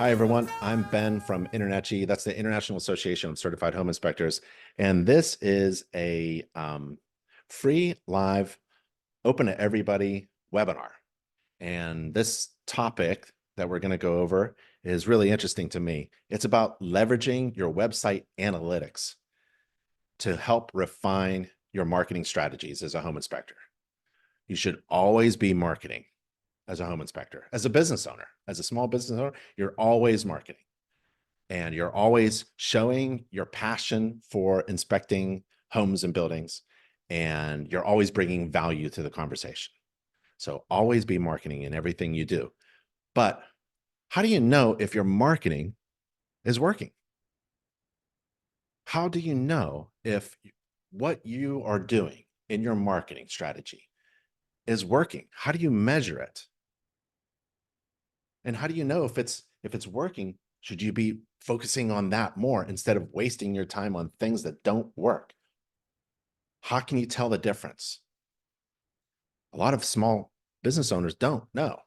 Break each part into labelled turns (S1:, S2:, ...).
S1: Hi, everyone. I'm Ben from InterNACHI. That's the International Association of Certified Home Inspectors. And this is a free, live, open to everybody webinar. And this topic that we're going to go over is really interesting to me. It's about leveraging your website analytics to help refine your marketing strategies as a home inspector. You should always be marketing as a home inspector. As a business owner, as a small business owner, you're always marketing. And you're always showing your passion for inspecting homes and buildings, and you're always bringing value to the conversation. So always be marketing in everything you do. But how do you know if your marketing is working? How do you know if what you are doing in your marketing strategy is working? How do you measure it? And how do you know if it's working? Should you be focusing on that more instead of wasting your time on things that don't work? How can you tell the difference? A lot of small business owners don't know.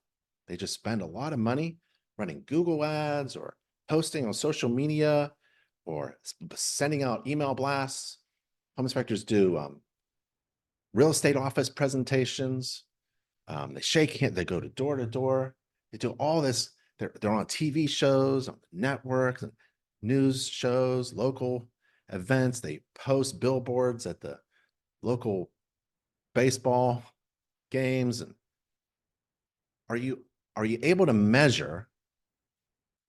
S1: They just spend a lot of money running Google ads or posting on social media or sending out email blasts. Home inspectors do real estate office presentations. They shake hands, they go to door. They do all this. They're on TV shows, on networks, and news shows, local events. They post billboards at the local baseball games. And are you able to measure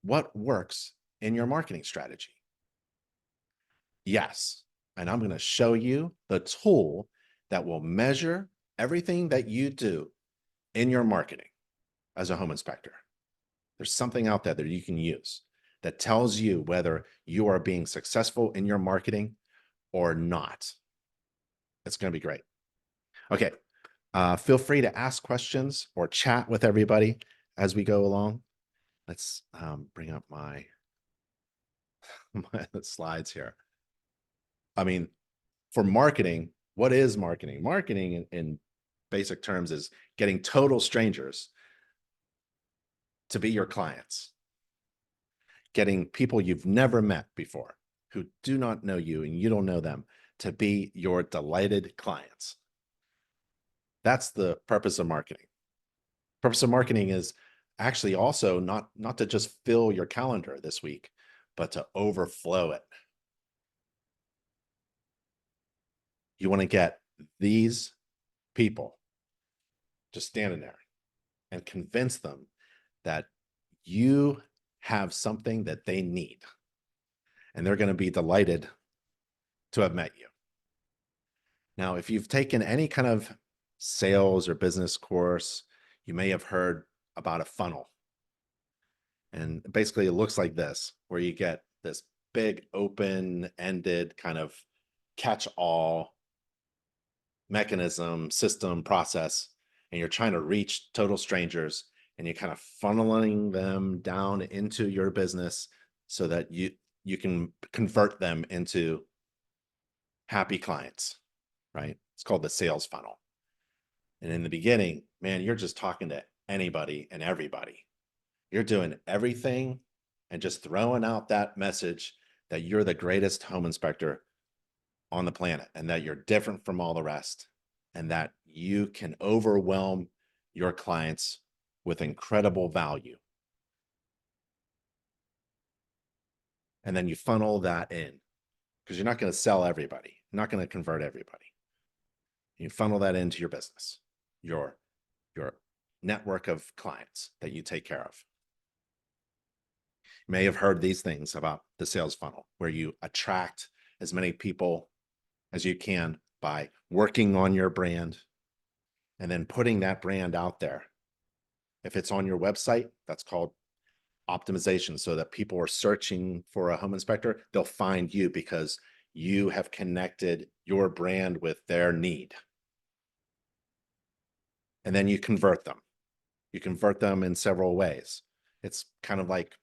S1: what works in your marketing strategy? Yes. And I'm going to show you the tool that will measure everything that you do in your marketing as a home inspector. There's something out there that you can use that tells you whether you are being successful in your marketing or not. It's going to be great. Okay. Feel free to ask questions or chat with everybody as we go along. Let's bring up my slides here. I mean, for marketing, what is marketing? Marketing in basic terms is getting total strangers to be your clients, getting people you've never met before who do not know you and you don't know them to be your delighted clients. That's the purpose of marketing. Purpose of marketing is actually also not to just fill your calendar this week, but to overflow it. You want to get these people just standing there and convince them that you have something that they need. And they're going to be delighted to have met you. Now, if you've taken any kind of sales or business course, you may have heard about a funnel. And basically, it looks like this, where you get this big open-ended kind of catch-all mechanism, system, process, and you're trying to reach total strangers and you're kind of funneling them down into your business so that you can convert them into happy clients, right? It's called the sales funnel. And in the beginning, man, you're just talking to anybody and everybody. You're doing everything and just throwing out that message that you're the greatest home inspector on the planet and that you're different from all the rest and that you can overwhelm your clients with incredible value. And then you funnel that in because you're not going to sell everybody. You're not going to convert everybody. You funnel that into your business, your network of clients that you take care of. You may have heard these things about the sales funnel, where you attract as many people as you can by working on your brand and then putting that brand out there. If it's on your website, that's called optimization, so that people are searching for a home inspector, they'll find you because you have connected your brand with their need. And then you convert them. You convert them in several ways. It's kind of like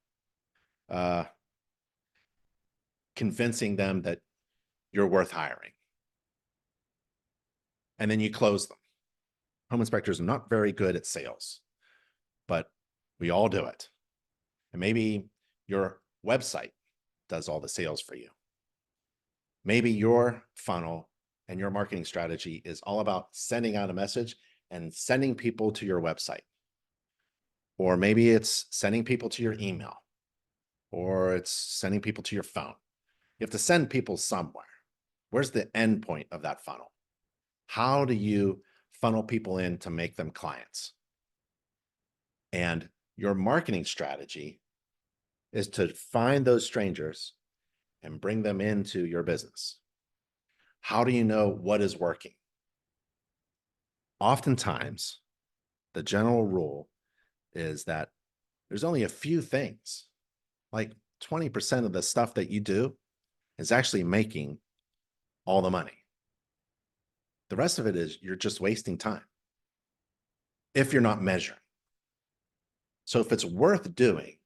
S1: convincing them that you're worth hiring. And then you close them. Home inspectors are not very good at sales, but we all do it. And maybe your website does all the sales for you. Maybe your funnel and your marketing strategy is all about sending out a message and sending people to your website. Or maybe it's sending people to your email, or it's sending people to your phone. You have to send people somewhere. Where's the end point of that funnel? How do you funnel people in to make them clients? And your marketing strategy is to find those strangers and bring them into your business. How do you know what is working? Oftentimes, the general rule is that there's only a few things, like 20% of the stuff that you do is actually making all the money. The rest of it is you're just wasting time if you're not measuring. So if it's worth doing,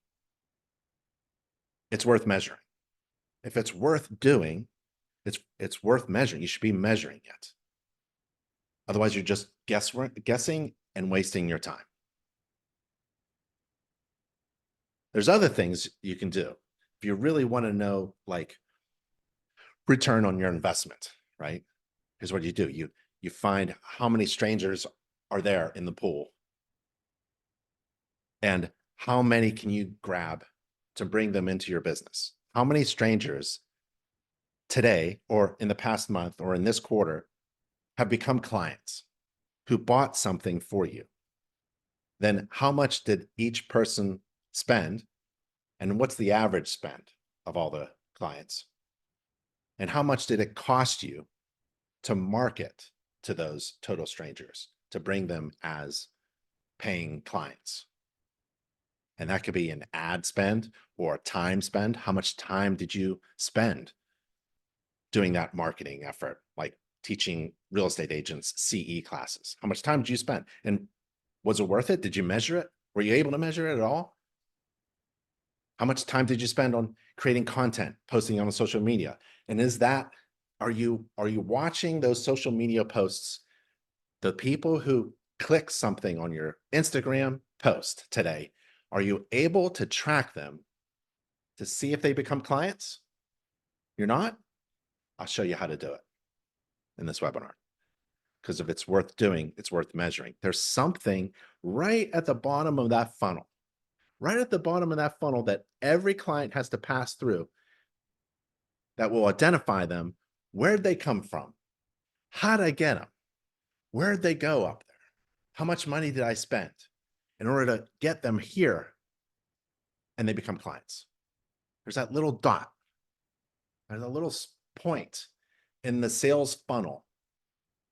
S1: it's worth measuring. If it's worth doing, it's worth measuring. You should be measuring it. Otherwise, you're just guessing and wasting your time. There's other things you can do. If you really want to know, like, return on your investment, right? Here's what you do. You find how many strangers are there in the pool and how many can you grab to bring them into your business? How many strangers today or in the past month or in this quarter have become clients who bought something for you? Then how much did each person spend? And what's the average spend of all the clients? And how much did it cost you to market to those total strangers, to bring them as paying clients? And that could be an ad spend or time spend. How much time did you spend doing that marketing effort, like teaching real estate agents CE classes? How much time did you spend? And was it worth it? Did you measure it? Were you able to measure it at all? How much time did you spend on creating content, posting on social media? And are you watching those social media posts? The people who click something on your Instagram post today, are you able to track them to see if they become clients? You're not? I'll show you how to do it in this webinar. Because if it's worth doing, it's worth measuring. There's something right at the bottom of that funnel, that every client has to pass through that will identify them. Where'd they come from? How'd I get them? Where'd they go up there? How much money did I spend in order to get them here? And they become clients. There's that little dot. There's a little point in the sales funnel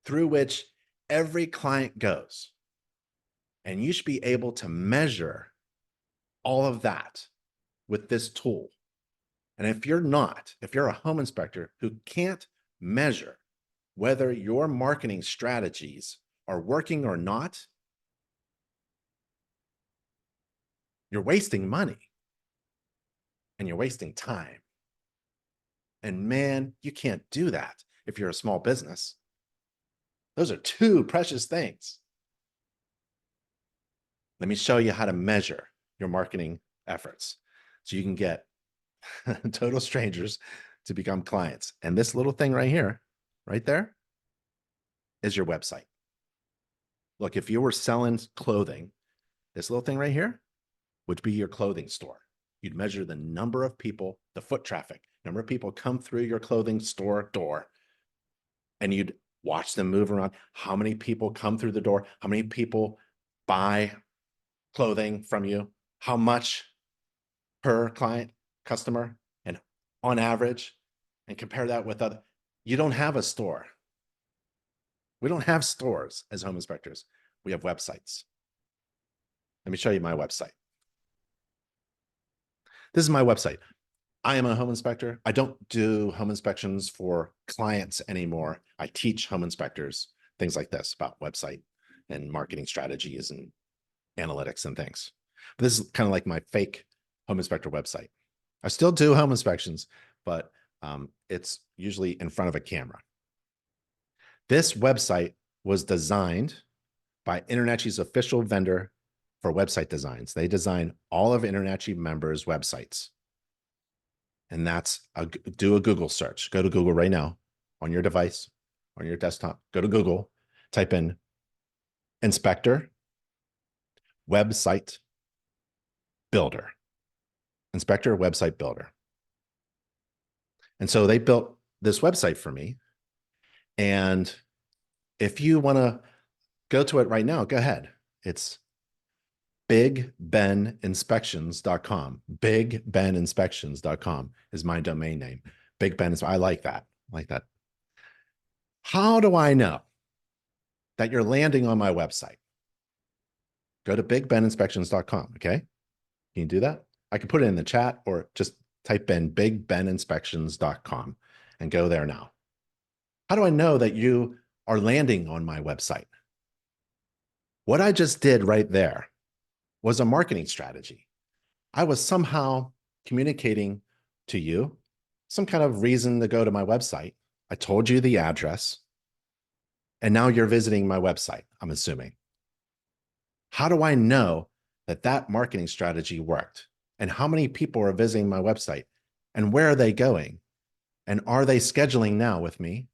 S1: through which every client goes. And you should be able to measure all of that with this tool. And if you're a home inspector who can't measure whether your marketing strategies are working or not, you're wasting money and you're wasting time. And man, you can't do that if you're a small business. Those are two precious things. Let me show you how to measure your marketing efforts so you can get total strangers to become clients. And this little thing right here, right there, is your website. Look, if you were selling clothing, this little thing right here would be your clothing store. You'd measure the number of people, the foot traffic, number of people come through your clothing store door, and you'd watch them move around. How many people come through the door? How many people buy clothing from you? How much per client, customer, and on average, and compare that with other. You don't have a store. We don't have stores as home inspectors. We have websites. Let me show you my website. This is my website. I am a home inspector. I don't do home inspections for clients anymore. I teach home inspectors things like this about website and marketing strategies and analytics and things. But this is kind of like my fake home inspector website. I still do home inspections, but it's usually in front of a camera. This website was designed by InterNACHI's official vendor for website designs. They design all of InterNACHI members' websites. And do a Google search. Go to Google right now on your device, on your desktop. Go to Google, type in inspector, website builder, inspector, website builder. And so they built this website for me. And if you want to go to it right now, go ahead. It's BigBenInspections.com. BigBenInspections.com is my domain name. Big Ben I like that. I like that. How do I know that you're landing on my website? Go to BigBenInspections.com. Okay. Can you do that? I can put it in the chat or just type in BigBenInspections.com and go there now. How do I know that you are landing on my website? What I just did right there was a marketing strategy. I was somehow communicating to you some kind of reason to go to my website. I told you the address, and now you're visiting my website, I'm assuming. How do I know that that marketing strategy worked? And how many people are visiting my website? And where are they going? And are they scheduling now with me?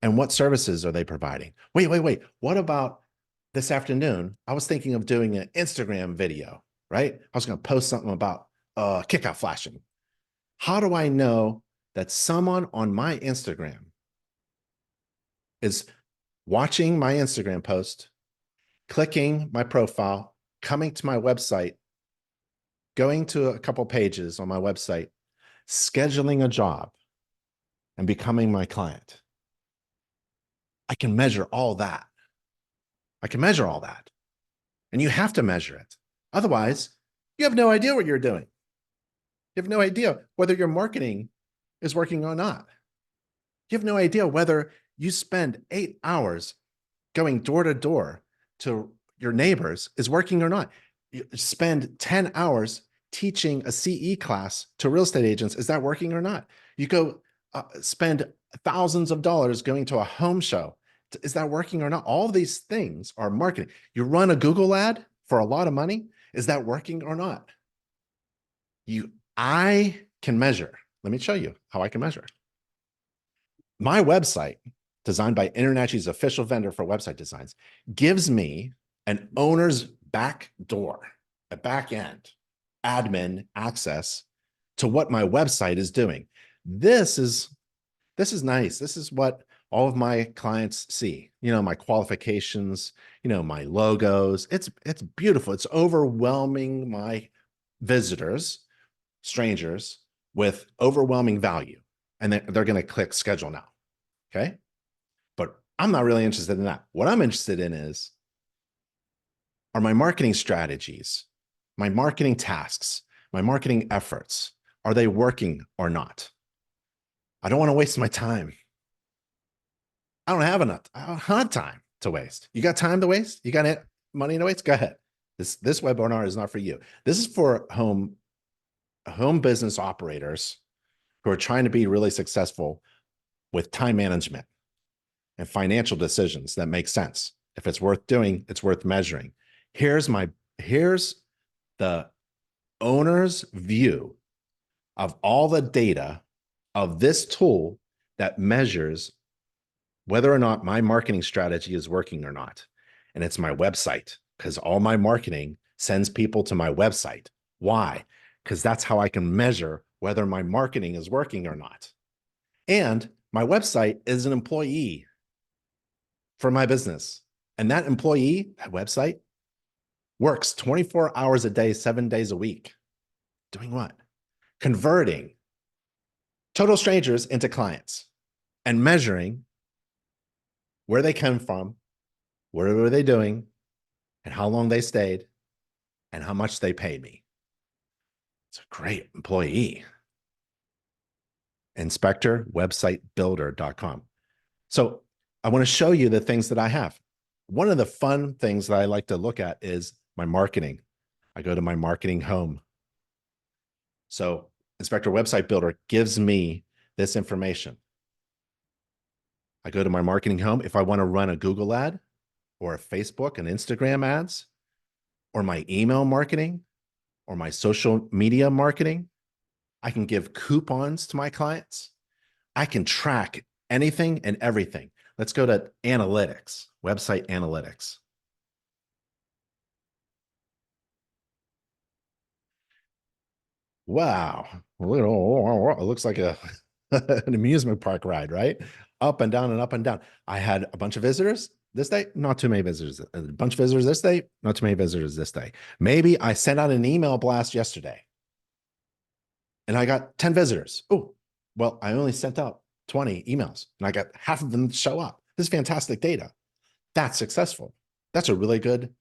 S1: And what services are they providing? Wait. What about this afternoon? I was thinking of doing an Instagram video, right? I was going to post something about kickout flashing. How do I know that someone on my Instagram is watching my Instagram post, clicking my profile, coming to my website, going to a couple pages on my website, scheduling a job, and becoming my client? I can measure all that. I can measure all that. And you have to measure it. Otherwise, you have no idea what you're doing. You have no idea whether your marketing is working or not. You have no idea whether you spend 8 hours going door to door to your neighbors is working or not. You spend 10 hours teaching a CE class to real estate agents. Is that working or not? You go spend thousands of dollars going to a home show. Is that working or not? All these things are marketing. You run a Google ad for a lot of money. Is that working or not? I can measure. Let me show you how I can measure. My website, designed by InterNACHI's official vendor for website designs, gives me an owner's back door, a back end, admin access to what my website is doing. This is nice. This is what all of my clients see. You know, my qualifications, you know, my logos. It's beautiful. It's overwhelming my visitors, strangers, with overwhelming value. And they're going to click schedule now. Okay. But I'm not really interested in that. What I'm interested in are my marketing strategies, my marketing tasks, my marketing efforts. Are they working or not? I don't want to waste my time. I don't have time to waste. You got time to waste? You got money to waste? Go ahead. This webinar is not for you. This is for home business operators who are trying to be really successful with time management and financial decisions that make sense. If it's worth doing, it's worth measuring. Here's the owner's view of all the data of this tool that measures whether or not my marketing strategy is working or not. And it's my website, because all my marketing sends people to my website. Why? Because that's how I can measure whether my marketing is working or not. And my website is an employee for my business. And that employee, that website, works 24 hours a day, 7 days a week. Doing what? Converting total strangers into clients and measuring where they come from, what were they doing, and how long they stayed, and how much they paid me. It's a great employee. InspectorWebsiteBuilder.com. So I want to show you the things that I have. One of the fun things that I like to look at is my marketing. I go to my marketing home. So Inspector Website Builder gives me this information. I go to my marketing home. If I want to run a Google ad or a Facebook and Instagram ads, or my email marketing or my social media marketing. I can give coupons to my clients. I can track anything and everything. Let's go to analytics, website analytics. Wow. It looks like an amusement park ride, right? Up and down and up and down. I had a bunch of visitors this day, not too many visitors. A bunch of visitors this day, not too many visitors this day. Maybe I sent out an email blast yesterday and I got 10 visitors. Oh, well, I only sent out 20 emails and I got half of them to show up. This is fantastic data. That's successful. That's a really good,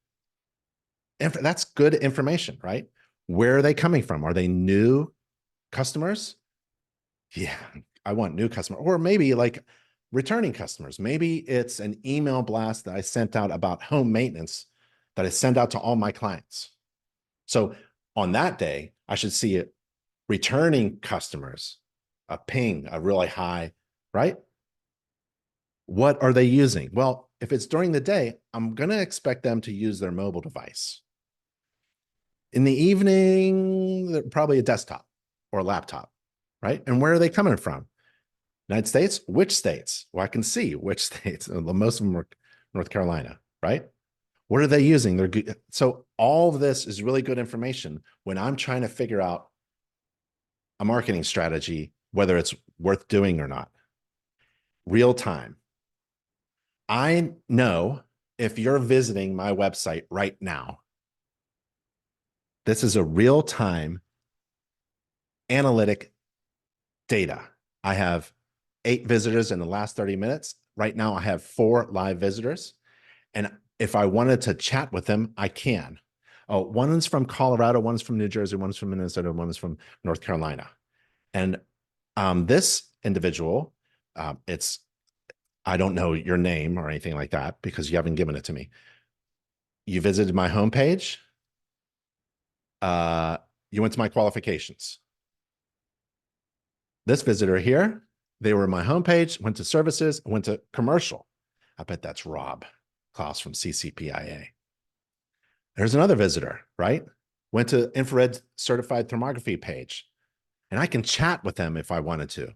S1: that's good information, right? Where are they coming from? Are they new customers? Yeah, I want new customer, or maybe like returning customers. Maybe it's an email blast that I sent out about home maintenance that I send out to all my clients. So on that day, I should see it returning customers, a ping, a really high, right? What are they using? Well, if it's during the day, I'm going to expect them to use their mobile device. In the evening, probably a desktop or a laptop, right? And where are they coming from? United States? Which states? Well, I can see which states. Most of them are North Carolina, right? What are they using? They're good. So all of this is really good information when I'm trying to figure out a marketing strategy, whether it's worth doing or not. Real time. I know if you're visiting my website right now, this is a real time analytic data. I have 8 visitors in the last 30 minutes. Right now, I have 4 live visitors. And if I wanted to chat with them, I can. Oh, one is from Colorado, one's from New Jersey, one's from Minnesota, one is from North Carolina. And this individual, it's, I don't know your name or anything like that because you haven't given it to me. You visited my homepage. You went to my qualifications. This visitor here, they were my homepage, went to services, went to commercial. I bet that's Rob Klaus from CCPIA. There's another visitor, right? Went to infrared certified thermography page, and I can chat with them if I wanted to.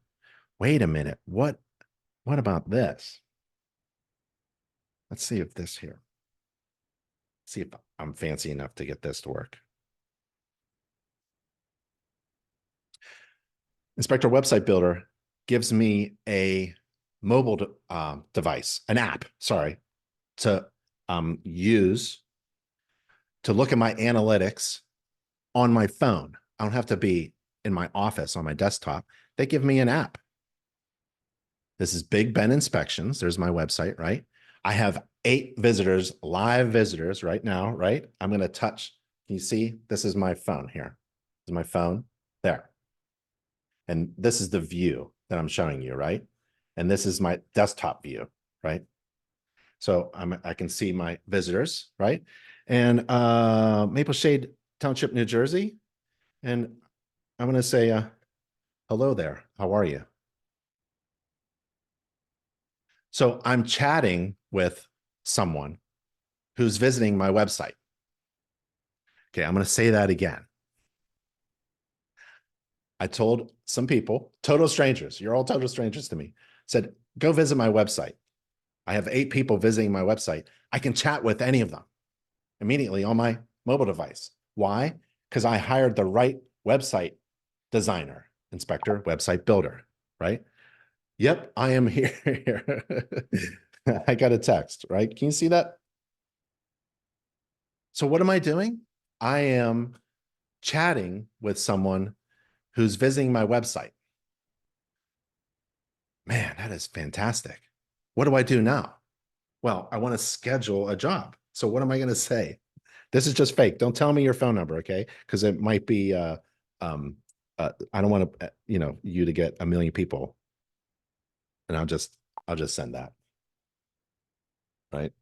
S1: Wait a minute, what about this? Let's see if this here. See if I'm fancy enough to get this to work. Inspector Website Builder gives me a mobile device, an app, sorry, to use to look at my analytics on my phone. I don't have to be in my office on my desktop. They give me an app. This is Big Ben Inspections. There's my website, right? I have 8 visitors, live visitors right now, right? I'm going to touch. Can you see? This is my phone here. This is my phone there. And this is the view that I'm showing you, right? And this is my desktop view, right? So I can see my visitors, right? And Maple Shade Township, New Jersey. And I'm going to say, hello there. How are you? So I'm chatting with someone who's visiting my website. Okay, I'm going to say that again. I told some people, total strangers, you're all total strangers to me, said, go visit my website. I have 8 people visiting my website. I can chat with any of them immediately on my mobile device. Why? Because I hired the right website designer, inspector, website builder, right? Yep, I am here. I got a text, right? Can you see that? So what am I doing? I am chatting with someone who's visiting my website. Man, that is fantastic. What do I do now? Well, I want to schedule a job. So what am I going to say? This is just fake. Don't tell me your phone number, okay? Because it might be, I don't want to, you to get a million people. And I'll just send that, right?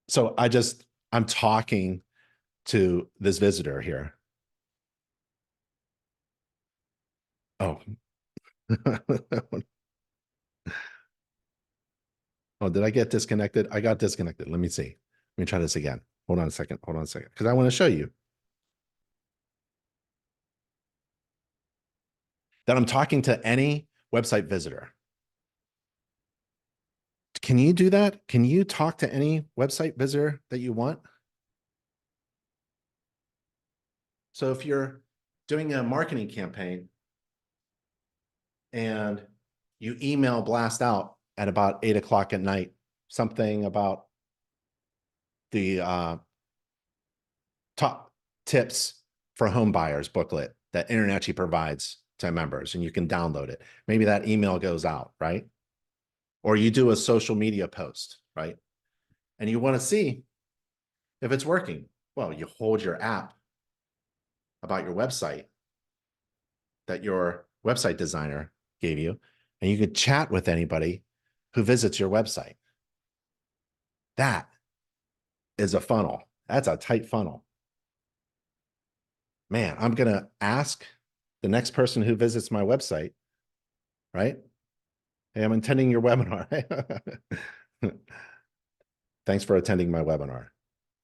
S1: So I'm talking to this visitor here. Oh, oh, did I get disconnected? I got disconnected. Let me see. Let me try this again. Hold on a second. Hold on a second. Because I want to show you that I'm talking to any website visitor. Can you do that? Can you talk to any website visitor that you want? So if you're doing a marketing campaign and you email blast out at about 8 o'clock at night, something about the top tips for home buyers booklet that InterNACHI provides to members, and you can download it. Maybe that email goes out, right? Or you do a social media post, right? And you want to see if it's working. Well, you hold your app about your website that your website designer gave you, and you could chat with anybody who visits your website. That is a funnel. That's a tight funnel. Man, I'm going to ask the next person who visits my website, right? Hey, I'm attending your webinar. Thanks for attending my webinar.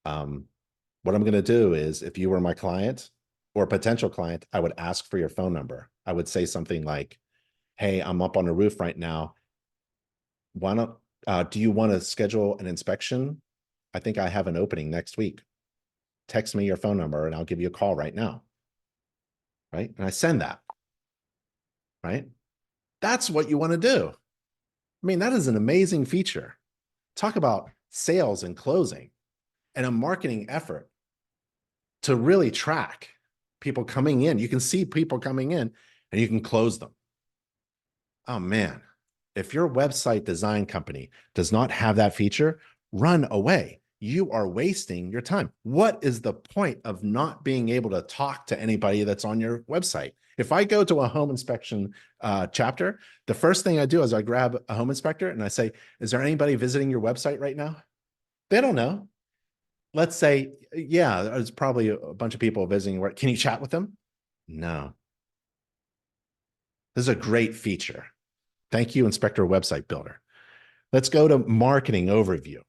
S1: What I'm going to do is, if you were my client or potential client, I would ask for your phone number. I would say something like, hey, I'm up on the roof right now. Why not, do you want to schedule an inspection? I think I have an opening next week. Text me your phone number and I'll give you a call right now. Right? And I send that. Right? That's what you want to do. I mean, that is an amazing feature. Talk about sales and closing and a marketing effort to really track people coming in. You can see people coming in and you can close them. Oh man, if your website design company does not have that feature, run away. You are wasting your time. What is the point of not being able to talk to anybody that's on your website? If I go to a home inspection chapter, the first thing I do is I grab a home inspector and I say, is there anybody visiting your website right now? They don't know. Let's say, yeah, there's probably a bunch of people visiting. Can you chat with them? No. This is a great feature. Thank you, Inspector Website Builder. Let's go to marketing overview.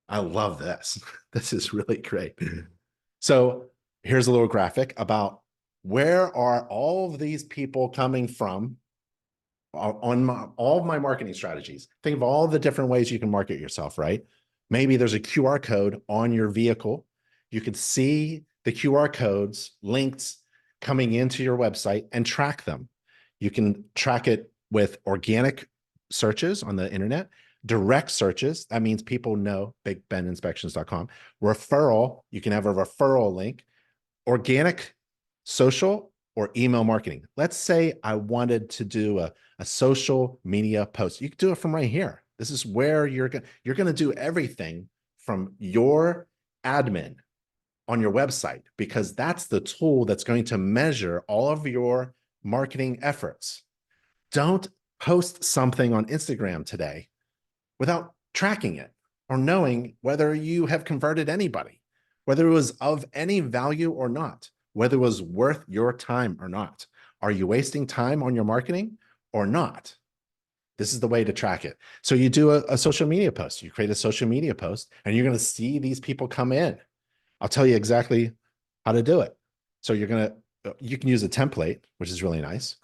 S1: I love this. This is really great. So here's a little graphic about where are all of these people coming from on all of my marketing strategies. Think of all the different ways you can market yourself, right? Maybe there's a QR code on your vehicle. You can see the QR codes, links coming into your website and track them. You can track it with organic searches on the internet, direct searches. That means people know BigBenInspections.com. Referral, you can have a referral link, organic, social, or email marketing. Let's say I wanted to do a social media post. You can do it from right here. This is where you're going to do everything from your admin on your website, because that's the tool that's going to measure all of your marketing efforts. Don't post something on Instagram today without tracking it or knowing whether you have converted anybody, whether it was of any value or not, whether it was worth your time or not. Are you wasting time on your marketing or not? This is the way to track it. So you do a social media post, you create a social media post, and you're going to see these people come in. I'll tell you exactly how to do it. So you can use a template, which is really nice.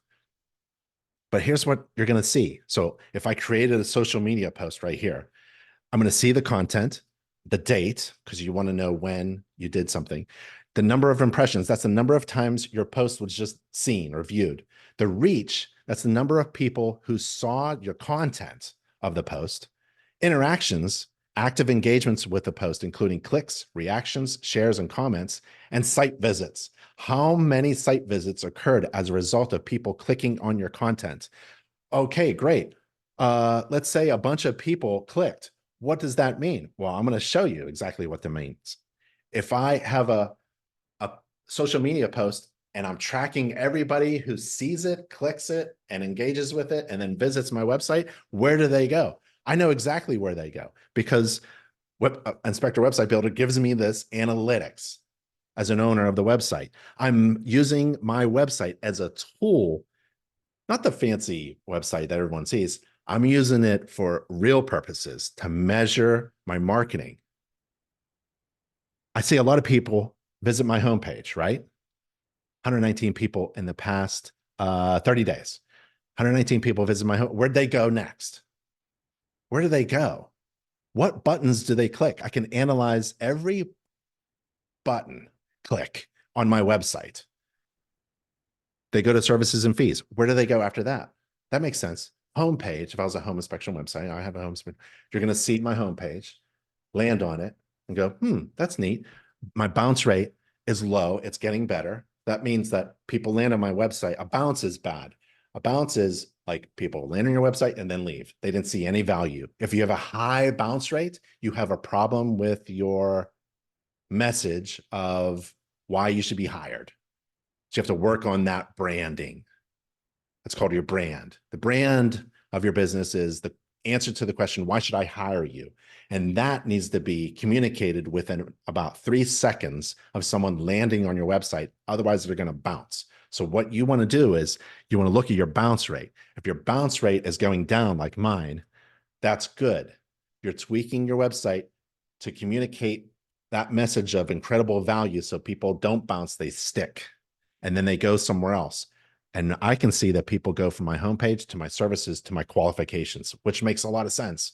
S1: But here's what you're going to see. So if I created a social media post right here, I'm going to see the content, the date, because you want to know when you did something, the number of impressions, that's the number of times your post was just seen or viewed. The reach, that's the number of people who saw your content of the post. Interactions, active engagements with the post, including clicks, reactions, shares, and comments, and site visits. How many site visits occurred as a result of people clicking on your content? Okay, great. Let's say a bunch of people clicked. What does that mean? Well, I'm going to show you exactly what that means. If I have a social media post and I'm tracking everybody who sees it, clicks it, and engages with it, and then visits my website, where do they go? I know exactly where they go because Inspector Website Builder gives me this analytics as an owner of the website. I'm using my website as a tool, not the fancy website that everyone sees. I'm using it for real purposes to measure my marketing. I see a lot of people visit my homepage, right? 119 people in the past 30 days. 119 people visit my home. Where'd they go next? Where do they go? What buttons do they click? I can analyze every button click on my website. They go to services and fees. Where do they go after that? That makes sense. Homepage. If I was a home inspection website, I have a home inspection. You're going to see my homepage, land on it, and go, that's neat. My bounce rate is low. It's getting better. That means that people land on my website. A bounce is bad. A bounce is like people land on your website and then leave. They didn't see any value. If you have a high bounce rate, you have a problem with your message of why you should be hired. So you have to work on that branding. That's called your brand. The brand of your business is the answer to the question, why should I hire you? And that needs to be communicated within about 3 seconds of someone landing on your website. Otherwise, they're going to bounce. So what you want to do is you want to look at your bounce rate. If your bounce rate is going down like mine, that's good. You're tweaking your website to communicate that message of incredible value so people don't bounce, they stick, and then they go somewhere else. And I can see that people go from my homepage to my services to my qualifications, which makes a lot of sense.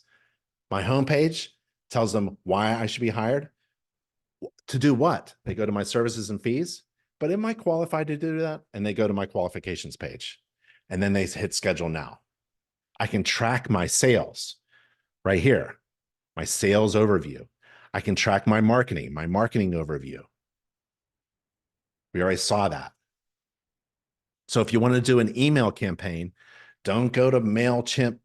S1: My homepage tells them why I should be hired. To do what? They go to my services and fees, but am I qualified to do that? And they go to my qualifications page. And then they hit schedule now. I can track my sales right here, my sales overview. I can track my marketing overview. We already saw that. So if you want to do an email campaign, don't go to MailChimp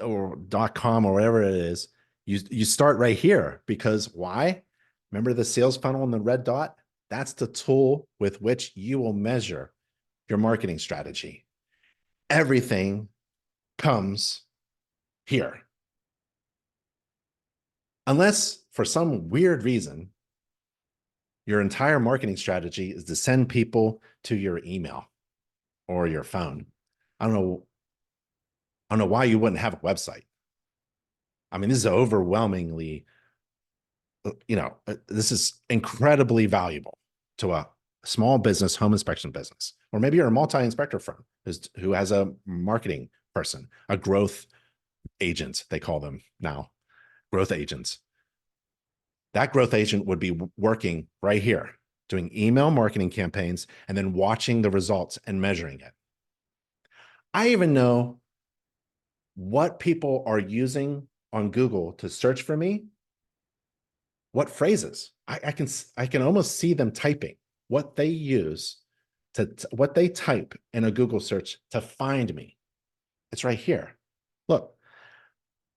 S1: or .com or whatever it is. You start right here because why? Remember the sales funnel and the red dot? That's the tool with which you will measure your marketing strategy. Everything comes here. Unless for some weird reason, your entire marketing strategy is to send people to your email or your phone. I don't know why you wouldn't have a website. I mean, this is overwhelmingly, this is incredibly valuable to a small business, home inspection business, or maybe you're a multi-inspector firm who has a marketing person, a growth agent, they call them now, growth agents. That growth agent would be working right here, doing email marketing campaigns and then watching the results and measuring it. I even know what people are using on Google to search for me, what phrases. I can almost see them typing what they use what they type in a Google search to find me. It's right here. Look,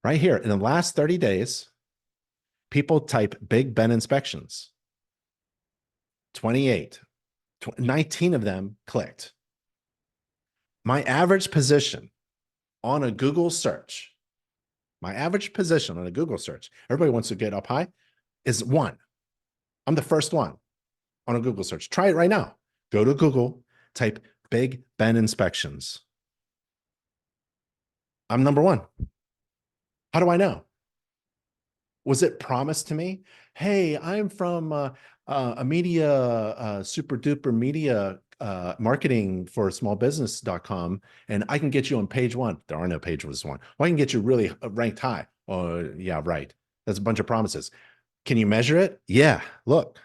S1: right here in the last 30 days, people type Big Ben inspections. 28, 19 of them clicked. My average position on a Google search, everybody wants to get up high, is 1. I'm the first one on a Google search. Try it right now. Go to Google, type Big Ben inspections. I'm number 1. How do I know? Was it promised to me? Hey, I'm from a media, super duper media marketing for smallbusiness.com, and I can get you on page 1. There are no page 1. Well, I can get you really ranked high. Oh, yeah, right. That's a bunch of promises. Can you measure it? Yeah, look.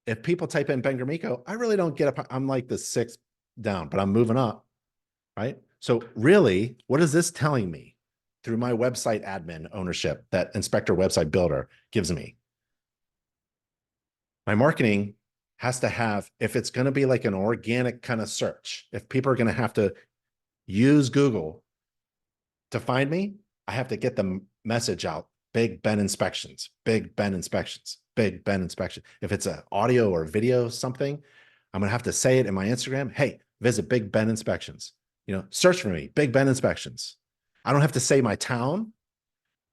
S1: If people type in Ben Gramico, I really don't get up. I'm like the 6th down, but I'm moving up, right? So really, what is this telling me through my website admin ownership that Inspector Website Builder gives me? My marketing has to have, if it's going to be like an organic kind of search, if people are going to have to use Google to find me, I have to get the message out. Big Ben inspections, Big Ben inspections, Big Ben inspection. If it's an audio or video something, I'm going to have to say it in my Instagram. Hey, visit Big Ben inspections. Search for me, Big Ben inspections. I don't have to say my town.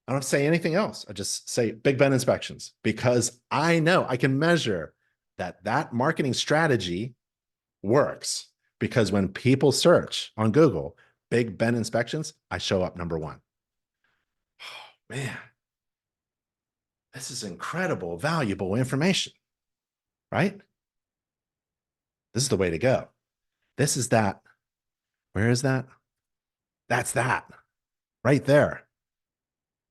S1: I don't have to say anything else. I just say Big Ben inspections because I know I can measure that marketing strategy works, because when people search on Google, Big Ben inspections, I show up number 1. Oh, man. This is incredible, valuable information, right? This is the way to go. This is that. Where is that? That's that right there.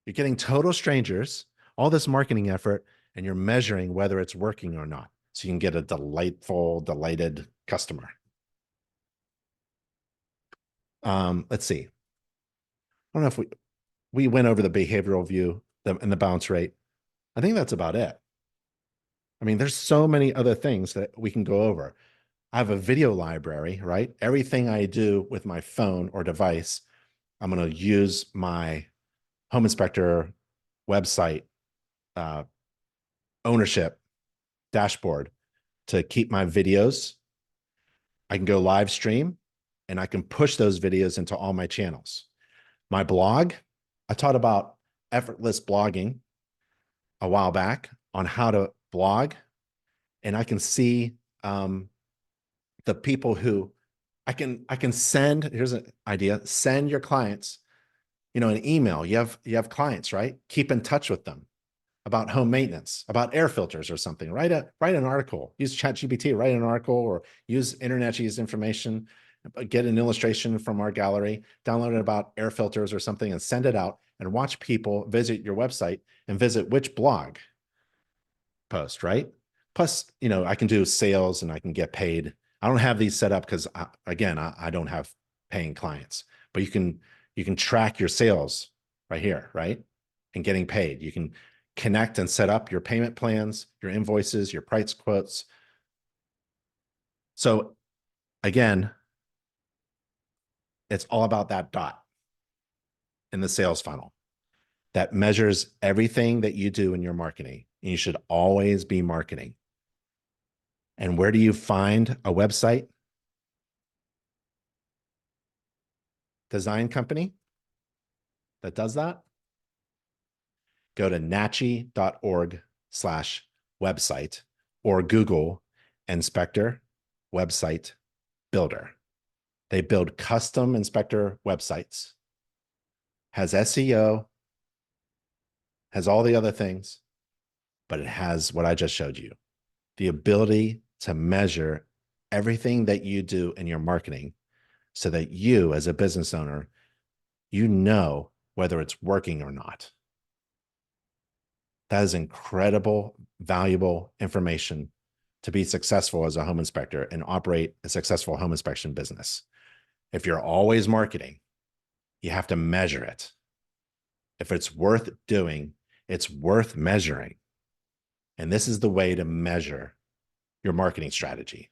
S1: You're getting total strangers, all this marketing effort, and you're measuring whether it's working or not. So you can get a delighted customer. Let's see. I don't know if we went over the behavioral view and the bounce rate. I think that's about it. I mean, there's so many other things that we can go over. I have a video library, right? Everything I do with my phone or device, I'm going to use my home inspector website ownership dashboard to keep my videos. I can go live stream and I can push those videos into all my channels. My blog, I taught about effortless blogging a while back on how to blog, and I can see the people who I can send. Here's an idea: send your clients, an email. You have clients, right? Keep in touch with them about home maintenance, about air filters or something. Write an article. Use ChatGPT. Write an article, or use InterNACHI's information. Get an illustration from our gallery. Download it about air filters or something, and send it out. And watch people visit your website and visit which blog post. Right. Plus, I can do sales and I can get paid. I don't have these set up because, again, I don't have paying clients. But you can track your sales right here, right? And getting paid. You can connect and set up your payment plans, your invoices, your price quotes. So again, it's all about that dot in the sales funnel that measures everything that you do in your marketing. And you should always be marketing. And where do you find a website design company that does that? Go to nachi.org/website or Google Inspector Website Builder. They build custom inspector websites, has SEO, has all the other things, but it has what I just showed you, the ability to measure everything that you do in your marketing so that you, as a business owner, whether it's working or not. That is incredible, valuable information to be successful as a home inspector and operate a successful home inspection business. If you're always marketing, you have to measure it. If it's worth doing, it's worth measuring. And this is the way to measure your marketing strategy,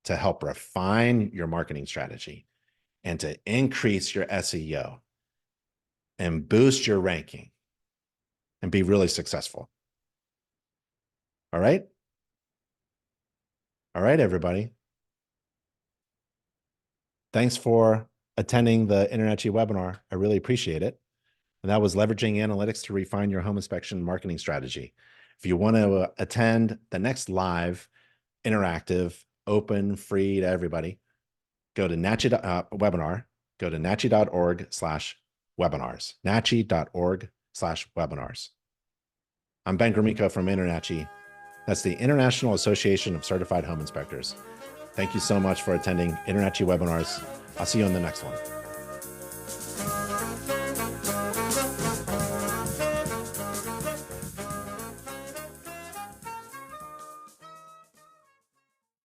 S1: to help refine your marketing strategy and to increase your SEO and boost your ranking and be really successful. All right? All right, everybody. Thanks for attending the InterNACHI webinar. I really appreciate it. And that was leveraging analytics to refine your home inspection marketing strategy. If you want to attend the next live, interactive, open, free to everybody, go to NACHI webinar, go to nachi.org/webinars, nachi.org/webinars. I'm Ben Gromyko from InterNACHI. That's the International Association of Certified Home Inspectors. Thank you so much for attending InterNACHI webinars. I'll see you on the next one.